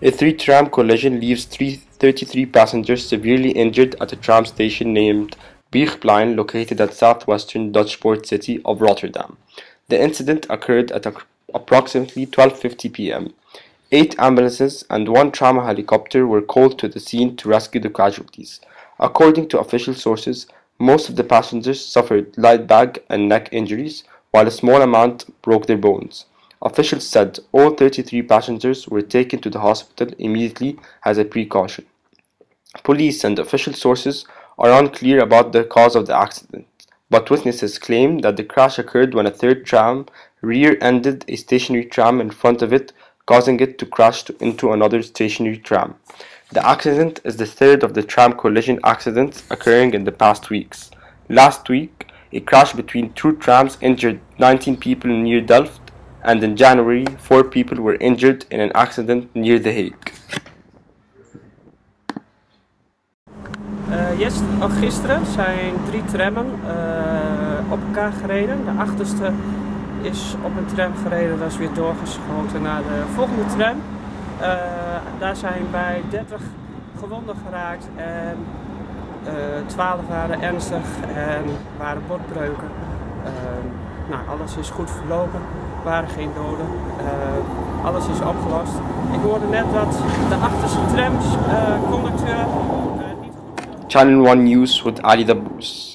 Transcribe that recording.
A three-tram collision leaves 33 passengers severely injured at a tram station named Beerplein, located at southwestern Dutch port city of Rotterdam. The incident occurred at approximately 12:50 p.m. 8 ambulances and 1 trauma helicopter were called to the scene to rescue the casualties. According to official sources, most of the passengers suffered light back and neck injuries, while a small amount broke their bones. Officials said all 33 passengers were taken to the hospital immediately as a precaution. Police and official sources are unclear about the cause of the accident, but witnesses claim that the crash occurred when a third tram rear-ended a stationary tram in front of it, causing it to crash into another stationary tram. The accident is the third of the tram collision accidents occurring in the past weeks. Last week, a crash between 2 trams injured 19 people near Delft, and in January, 4 people were injured in an accident near The Hague. Gisteren zijn 3 trammen op elkaar gereden. De achterste is op een tram gereden, dat is weer doorgeschoten naar de volgende tram. Daar zijn bij 30 gewonden geraakt en 12 waren ernstig en waren botbreuken. Alles is goed verlopen, er waren geen doden, alles is opgelost. Ik hoorde net dat de achterste trams conducteur niet goed... Channel 1 News with Ali Dabbous.